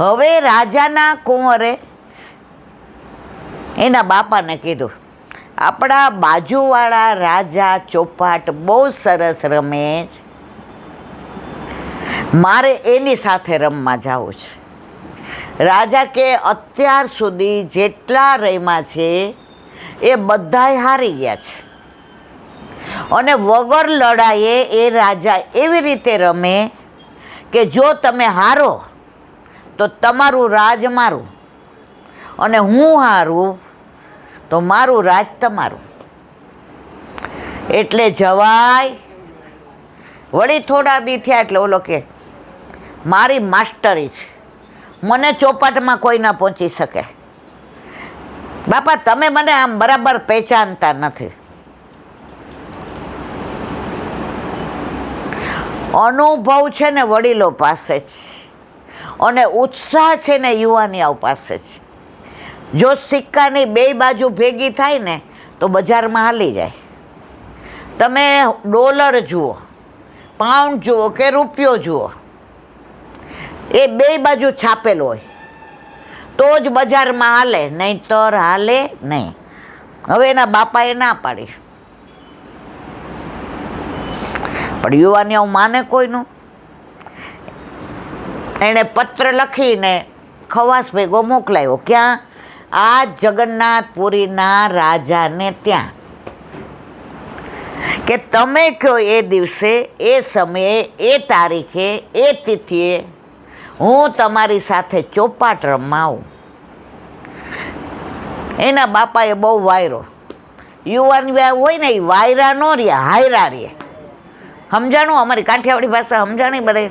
હવે રાજાના કુંવરે એના બાપાને કીધું, આપણા બાજુવાળા રાજા ચોપાટ બહુ સરસ રમે છે, મારે એની સાથે રમવા જવું છે. રાજા કે અત્યાર સુધી જેટલા રમ્યા છે એ બધાય હારી ગયા છે, અને વગર લડાઈએ એ રાજા એવી રીતે રમે કે જો તમે હારો તો તમારું રાજ મારું, અને હું હારું તો મારું રાજ તમારું. એટલે જવાય વળી થોડા દી થયા એટલે ઓલો કે મારી માસ્ટરી છે, મને ચોપાટમાં કોઈ ના પહોંચી શકે. બાપા તમે મને આમ બરાબર પહેચાનતા નથી. અનુભવ છે ને વડીલો પાસે છે, અને ઉત્સાહ છે ને યુવાનિયાઓ પાસે છે. જો સિક્કાની બે બાજુ ભેગી થાય ને તો બજારમાં હાલી જાય. તમે ડોલર જુઓ, પાઉન્ડ જુઓ કે રૂપિયો જુઓ, એ બે બાજુ છાપેલો હોય તો જ બજારમાં હાલે, નહીંતર હાલે નહીં. હવે એના બાપાએ ના પાડી, પણ યુવાનિયાઓ માને કોઈનું. એણે પત્ર લખીને ખવાસ ભેગો મોકલાયો. ક્યાં? આ જગન્નાથપુરીના રાજાને ત્યાં, કે તમે કહો એ દિવસે, એ સમયે, એ તારીખે, એ તિથિએ હું તમારી સાથે ચોપાટ રમવા આવું. એના બાપાએ બહુ વાયરો. યુવાન હોય ને એ વાયરા નો રહ્યા, હાયરા રે. સમજાણું? અમારી કાઠિયાવાડી ભાષા સમજાણી બધે?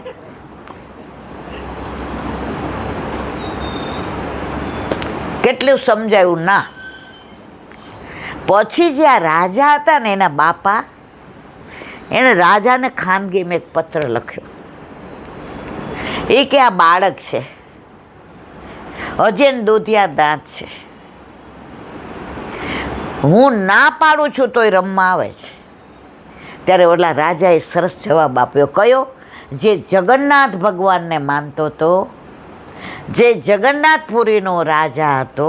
કેટલું સમજાયું ના. પછી જે આ રાજા હતા ને એના બાપા, એણે રાજાને ખાનગીમાં એક પત્ર લખ્યો. એ કે આ બાળક છે, હજે દૂધિયા દાંત છે, હું ના પાડું છું તોય રમવા આવે છે. ત્યારે ઓલા રાજાએ સરસ જવાબ આપ્યો. કયો? જે જગન્નાથ ભગવાનને માનતો હતો, જે જગન્નાથપુરીનો રાજા હતો,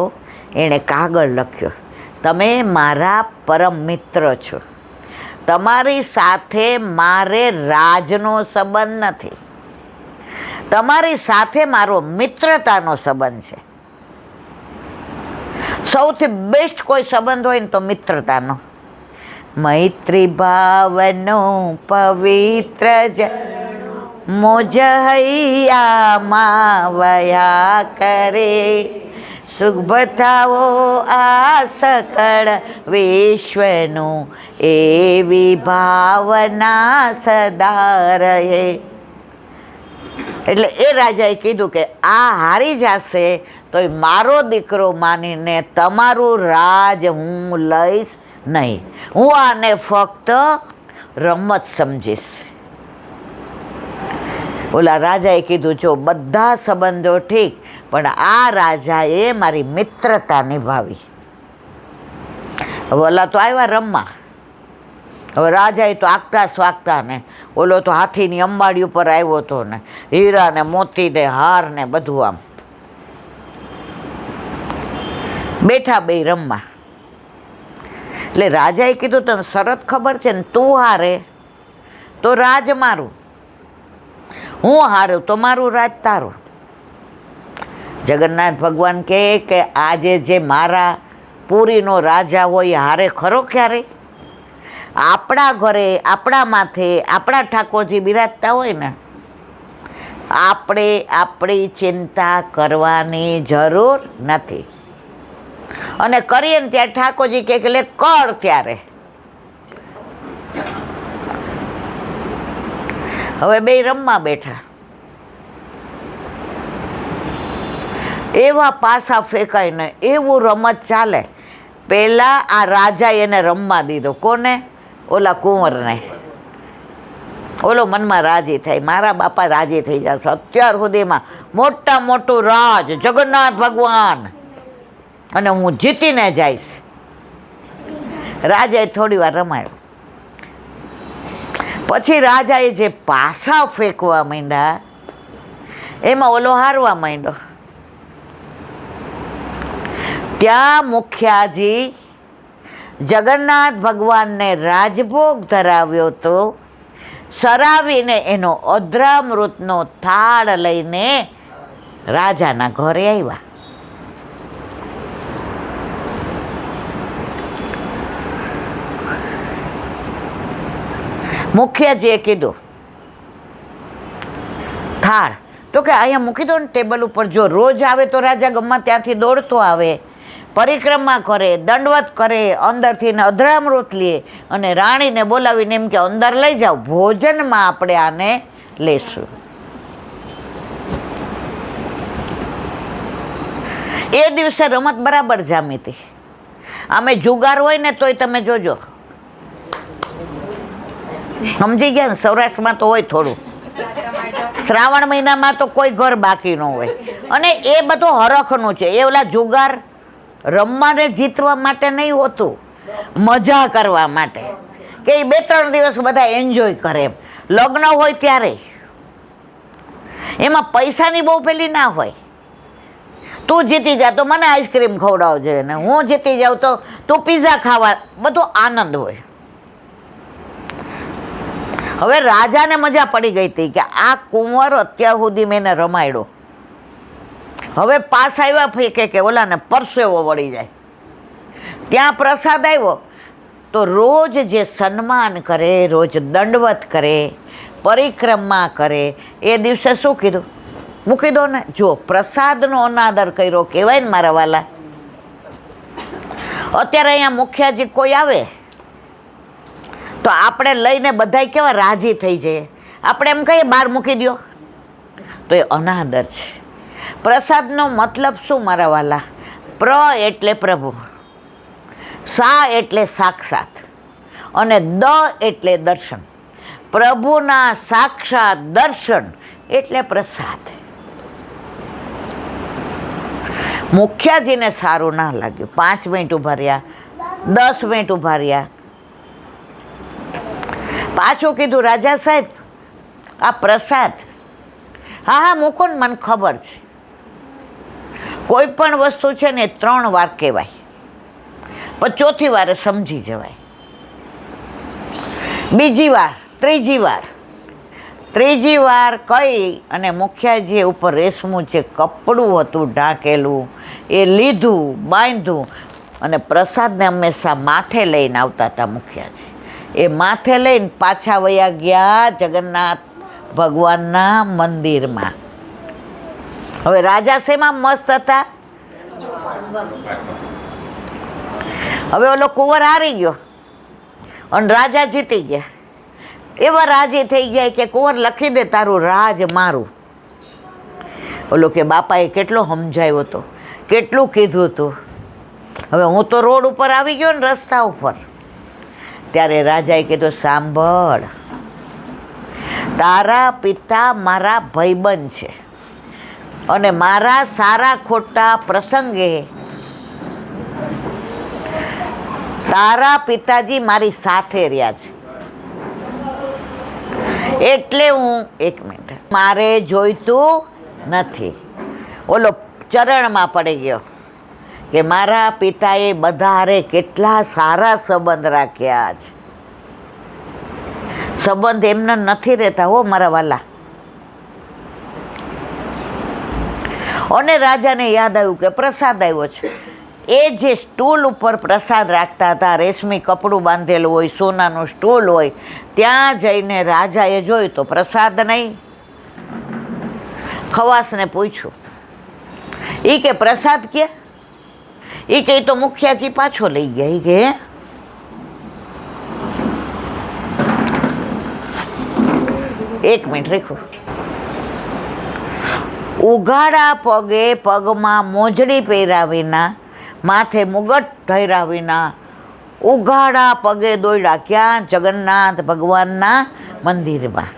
એણે કાગળ લખ્યો, તમે મારા પરમ મિત્ર છો, તમારી સાથે મારે રાજનો સંબંધ નથી, તમારી સાથે મારો મિત્રતાનો સંબંધ છે. સૌથી બેસ્ટ કોઈ સંબંધ હોય ને તો મિત્રતાનો. મૈત્રી ભાવનો પવિત્ર મોજ હૈયામાં વયા કરે, શુભ થાવો આ સકળ વિશ્વનું, એવી ભાવના સદા રહે. એટલે એ રાજાએ કીધું કે આ હારી જશે તો મારો દીકરો માનીને તમારું રાજ હું લઈશ નહીં, હું આને ફક્ત રમત સમજીશ. ઓલા રાજાએ કીધું જો બધા સંબંધો ઠીક, પણ આ રાજાએ મારી મિત્રતા નિભાવી. હવે ઓલા તો આવ્યા રમવા. હવે રાજાએ તો આગતા સ્વાગતા ને, ઓલો તો હાથીની અંબાડી ઉપર આવ્યો હતો ને, હીરા ને મોતી ને હાર ને બધું આમ બેઠા બે રમવા. એટલે રાજાએ કીધું તને શરત ખબર છે ને, તું હારે તો રાજ મારું, હું હારું તો મારું રાજ તારું. જગન્નાથ ભગવાન કહે કે આજે જે મારા પુરીનો રાજા હોય હારે ખરો ક્યારે? આપણા ઘરે, આપણા માથે આપણા ઠાકોરજી બિરાજતા હોય ને, આપણે આપણી ચિંતા કરવાની જરૂર નથી. અને કરીએ ને ત્યારે ઠાકોરજી કહે કે લે કર. ત્યારે હવે બે રમવા બેઠા. એવા પાસા ફેંકાય ને એવું રમત ચાલે. પહેલા આ રાજા એને રમવા દીધો. કોને? ઓલા કુંવરને. ઓલો મનમાં રાજી થાય, મારા બાપા રાજી થઈ જશે, અત્યાર સુધીમાં મોટા મોટું રાજ જગન્નાથ ભગવાન, અને હું જીતીને જઈશ. રાજાએ થોડી વાર રમાયો. પછી રાજાએ જે પાસા ફેંકવા માંડ્યા એમાં ઓલો હારવા માંડ્યો. ત્યાં મુખિયાજી જગન્નાથ ભગવાનને રાજભોગ ધરાવ્યો તો સરાવીને એનો અધ્રામૃતનો થાળ લઈને રાજાના ઘરે આવ્યા. મુખિયાજીએ કીધું થાળ તો કે અહીંયા મૂકી દો ને ટેબલ ઉપર. જો રોજ આવે તો રાજા ગમે ત્યાંથી દોડતો આવે, પરિક્રમા કરે, દંડવત કરે, અંદરથી અધરામૃત લે અને રાણીને બોલાવીને એમ કે અંદર લઈ જાઓ, ભોજનમાં આપણે આને લેશું. એ દિવસે રમત બરાબર જામી હતી. આમે જુગાર હોય ને તોય તમે જોજો, સમજી ગયા ને, સૌરાષ્ટ્રમાં તો હોય થોડું. શ્રાવણ મહિનામાં તો કોઈ ઘર બાકી ન હોય. અને એ બધું હરખનું છે. એ ઓલા જુગાર રમવાને જીતવા માટે નહીં હોતું, મજા કરવા માટે, કે એ 2-3 દિવસ બધા એન્જોય કરે. એમ લગ્ન હોય ત્યારે એમાં પૈસાની બહુ પેલી ના હોય. તું જીતી જા તો મને આઈસ્ક્રીમ ખવડાવજે, ને હું જીતી જાઉં તો તું પીઝા ખાવા, બધો આનંદ હોય. હવે રાજાને મજા પડી ગઈ હતી કે આ કુંવર અત્યાર સુધી મેં એને રમાડ્યો, હવે પાસ આવ્યા ફેંકે કે ઓલાને પરસેવો વળી જાય. ત્યાં પ્રસાદ આવ્યો તો રોજ જે સન્માન કરે, રોજ દંડવત કરે, પરિક્રમા કરે, એ દિવસે શું કીધું? મૂકી દો ને. જો પ્રસાદનો અનાદર કર્યો કહેવાય ને મારા વાલા. અત્યારે અહીંયા મુખિયાજી કોઈ આવે તો આપણે લઈને બધા કેવા રાજી થઈ જઈએ. આપણે એમ કહીએ બહાર મૂકી દો, તો એ અનાદર છે. પ્રસાદનો મતલબ શું મારા વાલા? પ્ર એટલે પ્રભુ, સા એટલે સાક્ષાત, અને દ એટલે દર્શન. પ્રભુના સાક્ષાત દર્શન એટલે પ્રસાદ. મુખિયાજીને સારું ના લાગ્યું. 5 મિનિટ ઉભા રહ્યા, 10 મિનિટ ઉભા રહ્યા. પાછું કીધું રાજા સાહેબ આ પ્રસાદ, હા મૂકો ને, મને ખબર છે. કોઈ પણ વસ્તુ છે ને 3 વાર કહેવાય, પણ 4થી વારે સમજી જવાય. બીજી વાર, ત્રીજી વાર કહી અને મુખિયાજીએ ઉપર રેશમું જે કપડું હતું ઢાંકેલું એ લીધું, બાંધ્યું, અને પ્રસાદને હંમેશા માથે લઈને આવતા હતા મુખિયાજી. એ માથે લઈને પાછા વયા ગયા જગન્નાથ ભગવાનના મંદિરમાં. હવે રાજા શેમાં મસ્ત હતા? હવે ઓલો કુંવર હારી ગયો અને રાજા જીતી ગયા. એવા રાજી થઈ ગયા કે કુંવર લખી દે તારું રાજ મારું. ઓલો કે બાપાએ કેટલો સમજાવ્યો હતો, કેટલું કીધું હતું. હવે હું તો રોડ ઉપર આવી ગયો ને, રસ્તા ઉપર. ત્યારે રાજાએ કીધું સાંભળ, તારા પિતા મારા ભાઈબંધ છે અને મારા સારા ખોટા પ્રસંગે તારા પિતાજી મારી સાથે રહ્યા છે. એટલે હું 1 મિનિટ, મારે જોઈતું નથી. ઓલો ચરણમાં પડી ગયો કે મારા પિતાએ બધારે કેટલા સારા સંબંધ રાખ્યા છે. સંબંધ એમને નથી રહેતા હો મારા વાલા. અને રાજાને યાદ આવ્યું કે પ્રસાદ આવ્યો છે. એ જે સ્ટૂલ ઉપર પ્રસાદ રાખતા હતા, રેશમી કપડું બાંધેલું હોય, સોનાનું સ્ટૂલ હોય, ત્યાં જઈને રાજાએ જોયું તો પ્રસાદ નહીં. ખવાસને પૂછ્યું, એ કે પ્રસાદ ક્યાં? એ કે તો મુખિયાજી પાછો લઈ ગયા. એ કે એક મિનિટ રાખો. ઉઘાડા પગે, પગમાં મોજડી પહેર્યા વિના, માથે મુગટ ધર્યા વિના, ઉઘાડા પગે દોડ્યા ક્યાં? જગન્નાથ ભગવાનના મંદિરમાં.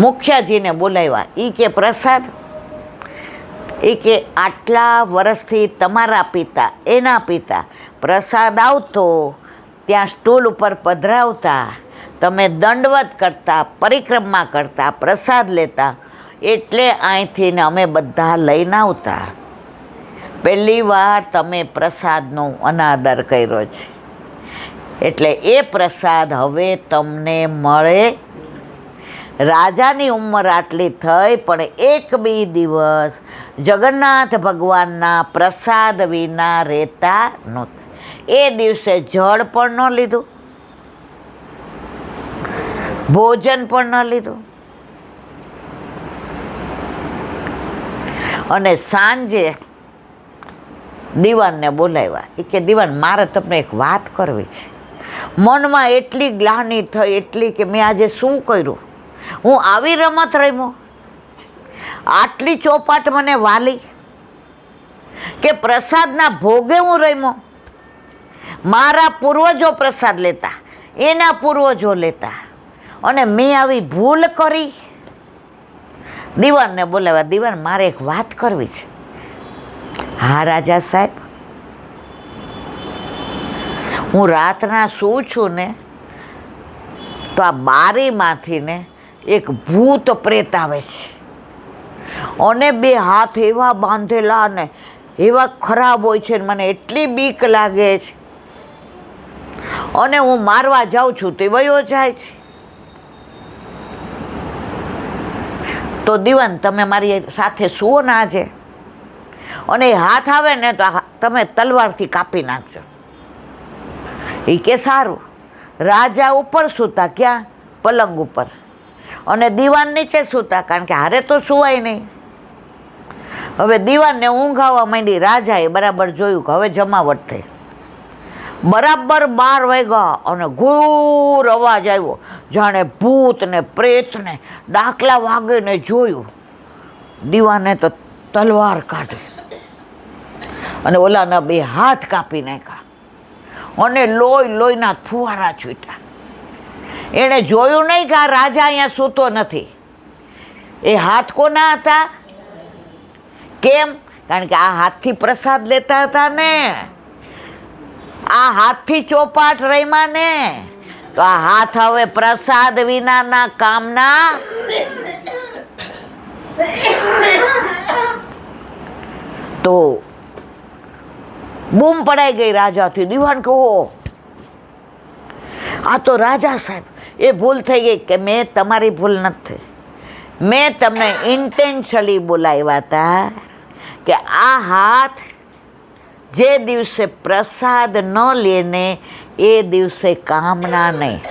મુખિયાજીને બોલાવ્યા. એ કે પ્રસાદ? એ કે આટલા વર્ષથી તમારા પિતા, એના પિતા પ્રસાદ આવતો, ત્યાં સ્ટૂલ ઉપર પધરાવતા, તમે દંડવત કરતા, પરિક્રમા કરતા, પ્રસાદ લેતા, એટલે અહીંથી ને અમે બધા લઈને આવતા. પહેલી વાર તમે પ્રસાદનો અનાદર કર્યો છે, એટલે એ પ્રસાદ હવે તમને મળે. રાજાની ઉંમર આટલી થઈ પણ એક બી દિવસ જગન્નાથ ભગવાનના પ્રસાદ વિના રહેતા નહોતા. એ દિવસે જળ પણ ન લીધું, ભોજન પણ ન લીધું. અને સાંજે દીવાનને બોલાવ્યા. એ કે દીવાન, મારે તમને એક વાત કરવી છે. મનમાં એટલી ગ્લાનિ થઈ, એટલી કે મેં આજે શું કર્યું? હું આવી રમત રમ્યો, આટલી ચોપાટ મને વાલી, કે પ્રસાદના ભોગે હું રમ્યો. મારા પૂર્વજો પ્રસાદ લેતા, એના પૂર્વજો લેતા, અને મેં આવી ભૂલ કરી. દીવાનને બોલાવ્યા. દીવાન, મારે એક વાત કરવી છે. હા રાજા સાહેબ, હું રાતના સૂઉં છું ને, તો આ બારીમાંથી ને એક ભૂત પ્રેત આવે છે, અને બે હાથ એવા બાંધેલા ને એવા ખરાબ હોય છે, મને એટલી બીક લાગે છે, અને હું મારવા જાઉં છું તે વયો જાય છે. તો દીવાન, તમે મારી સાથે સુવો ને આજે, અને એ હાથ આવે ને તો તમે તલવારથી કાપી નાખજો. એ કે સારું. રાજા ઉપર સૂતા, ક્યાં? પલંગ ઉપર, અને દીવાન નીચે સૂતા, કારણ કે હારે તો સુવાય નહીં. હવે દીવાનને ઊંઘ આવવા માંડી. રાજાએ બરાબર જોયું કે હવે જમાવટ થઈ. બરાબર 12 વાગ્યા અને ઘૂર અવાજ આવ્યો, જાણે ભૂત ને પ્રેત ને ડાકલા વાગે ને જોયું. દીવાને તો તલવાર કાઢી અને ઓલાના બે હાથ કાપી નાખ્યા, અને લોહીના ફુવારા છૂટ્યા. એણે જોયું નહીં કે આ રાજા અહીંયા સૂતો નથી. એ હાથ કોના હતા? કેમ? કારણ કે આ હાથથી પ્રસાદ લેતા હતા ને, આ હાથથી ચોપાટ રમ્યા ને, તો આ હાથ હવે પ્રસાદ વિનાના કામના. તો બૂમ પડાઈ ગઈ રાજાથી. દીવાન કહો, આ તો રાજા સાહેબ, એ ભૂલ થઈ ગઈ. કે મેં તમારી ભૂલ નથી, મેં તમને ઇન્ટેન્શનલી બોલાવ્યા હતા કે આ હાથ જે દિવસે પ્રસાદ ન લેને એ દિવસે કામના નહીં.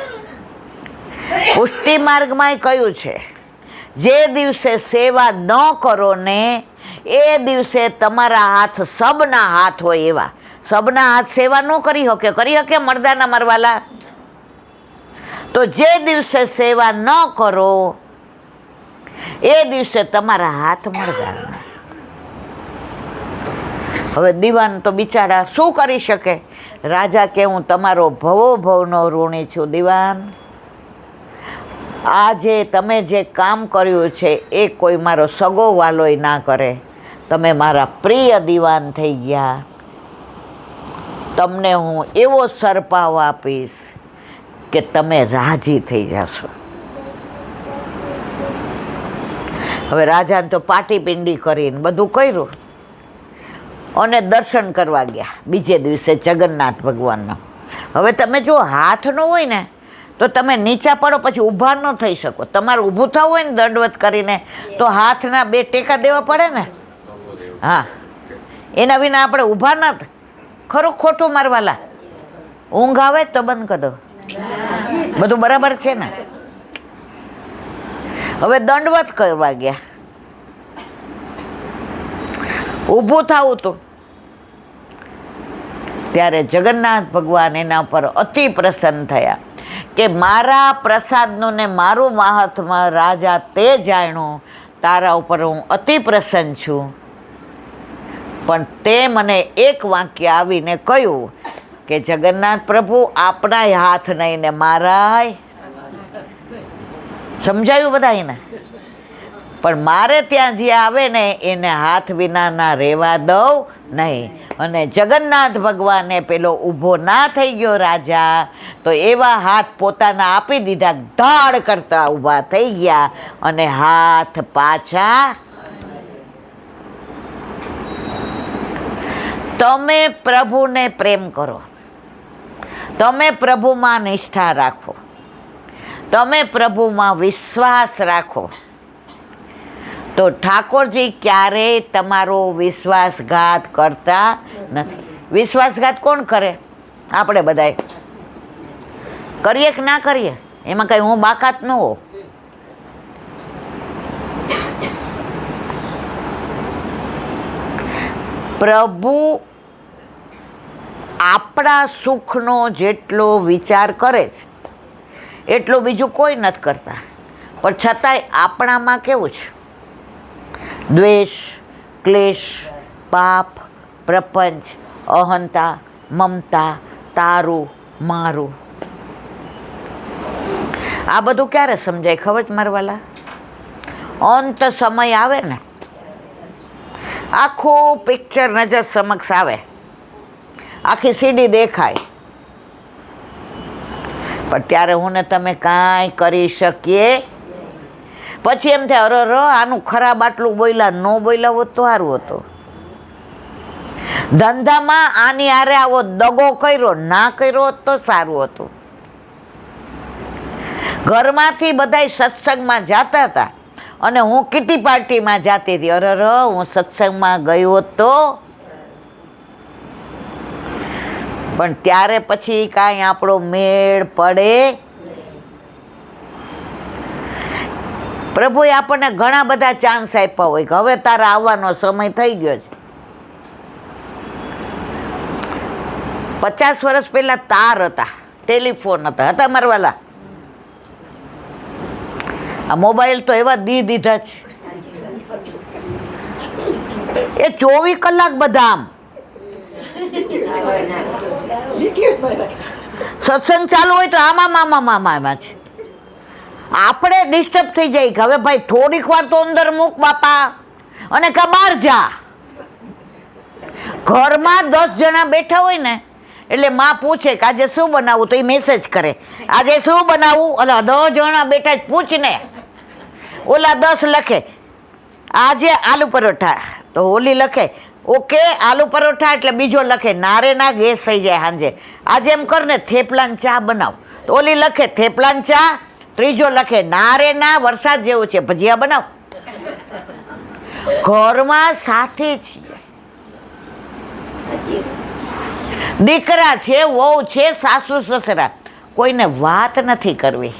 પુષ્ટિ માર્ગમાં કહ્યું છે, જે દિવસે સેવા ન કરો ને એ દિવસે તમારા હાથ સબના હાથ હોય એવા. સબના હાથ સેવા ન કરી શકે, કરી શકે મરદાના મરવાલા? તો જે દિવસે સેવા ન કરો એ દિવસે તમારા હાથ મરદાના. હવે દીવાન તો બિચારા શું કરી શકે? રાજા કે હું તમારો ભવો ભવનો ઋણી છું. દીવાન, આજે તમે જે કામ કર્યું છે એ કોઈ મારો સગો વાલોય ના કરે. તમે મારા પ્રિય દીવાન થઈ ગયા. તમને હું એવો સરપાવ આપીશ કે તમે રાજી થઈ જશો. હવે રાજાને તો પાટીપિંડી કરીને બધું કર્યું અને દર્શન કરવા ગયા બીજે દિવસે જગન્નાથ ભગવાનનો. હવે તમે જો હાથ ન હોય ને તો તમે નીચા પડો, પછી ઊભા ન થઈ શકો. તમારે ઊભું થવું હોય ને દંડવત કરીને તો હાથના 2 ટેકા દેવા પડે ને. હા, એના વિના આપણે ઊભા ન. ખરું ખોટું મારવાલા? ઊંઘ આવે તો બંધ કરી દો. બધું બરાબર છે ને? હવે દંડવત કરવા ગયા, ઊભું થવું હતું. ત્યારે જગન્નાથ ભગવાન એના પર અતિ પ્રસન્ન થયા કે મારા પ્રસાદનું ને મારું મહાત્મા રાજા તે જાણ્યું, તારા ઉપર હું અતિ પ્રસન્ન છું. પણ તે મને એક વાક્ય આવીને કહ્યું કે જગન્નાથ પ્રભુ, આપણા હાથ નહીં ને મારાય. સમજાયું બધાને? પણ મારે ત્યાં જે આવે ને એને હાથ વિનાના રહેવા દઉં નહીં. અને જગન્નાથ ભગવાને પેલો ઊભો ના થઈ ગયો રાજા, તો એવા હાથ પોતાના આપી દીધા, ધાડ કરતા ઊભા થઈ ગયા અને હાથ પાછા. તમે પ્રભુને પ્રેમ કરો, તમે પ્રભુમાં નિષ્ઠા રાખો, તમે પ્રભુમાં વિશ્વાસ રાખો, તો ઠાકોરજી ક્યારેય તમારો વિશ્વાસઘાત કરતા નથી. વિશ્વાસઘાત કોણ કરે? આપણે બધાય કરીએ કે ના કરીએ? એમાં કઈ હું બાકાત ન હોઉં. પ્રભુ આપણા સુખનો જેટલો વિચાર કરે છે એટલો બીજું કોઈ નથી કરતા, પણ છતાંય આપણામાં કેવું છે? દ્વેષ, ક્લેશ, પાપ, પ્રપંચ, અહંતા, મમતા, તારું મારું. આ બધું ક્યારે સમજાય ખબર છે મારા વાલા? અંત સમય આવે ને, આખું પિક્ચર નજર સમક્ષ આવે, આખી સીડી દેખાય, પણ ત્યારે હું ને તમે કાંઈ કરી શકીએ. પછી એમ થાય અરે આનું ખરાબ આટલું બોલ્યા, ન બોલ્યા હોત તો સારું હતું. ધંધામાં આની હારે આવો દગો કર્યો, ના કર્યો હોત તો સારું હતું. ઘરમાંથી બધાય સત્સંગમાં જતા હતા અને હું કિટી પાર્ટીમાં જાતી હતી. અરે હું સત્સંગમાં ગઈ હોત તો. પણ ત્યારે પછી કાંઈ આપણો મેળ પડે. પ્રભુએ આપણને ઘણા બધા ચાન્સ આપ્યા હોય કે હવે તારા આવવાનો સમય થઈ ગયો છે. 50 વર્ષ પહેલા તાર હતા, ટેલિફોન હતા મારવાલા. આ મોબાઈલ તો એવા દીધા છે, એ 24 કલાક બધા આમ સત્સંગ ચાલુ હોય તો આમાં છે. આપણે ડિસ્ટર્બ થઈ જાય કે હવે ભાઈ થોડીક વાર તો અંદર મૂક બાપા અને કા બહાર જા. ઘરમાં 10 જણા બેઠા હોય ને એટલે માં પૂછે કે આજે શું બનાવું, તો એ મેસેજ કરે આજે શું બનાવું. ઓલા 10 જણા બેઠા પૂછ ને, ઓલા 10 લખે આજે આલુ પરોઠા, તો ઓલી લખે ઓકે આલુ પરોઠા, એટલે બીજો લખે નારે ના ગેસ થઈ જાય સાંજે, આજે એમ કર ને થેપલાન ચા બનાવ, તો ઓલી લખે થેપલાન ચા, ત્રીજો લખે નારે ના વરસાદ જેવું છે ભજીયા બનાવ. ઘરમાં સાથે છીએ, દીકરા છે, વહુ છે, સાસુ સસરા, કોઈને વાત નથી કરવી.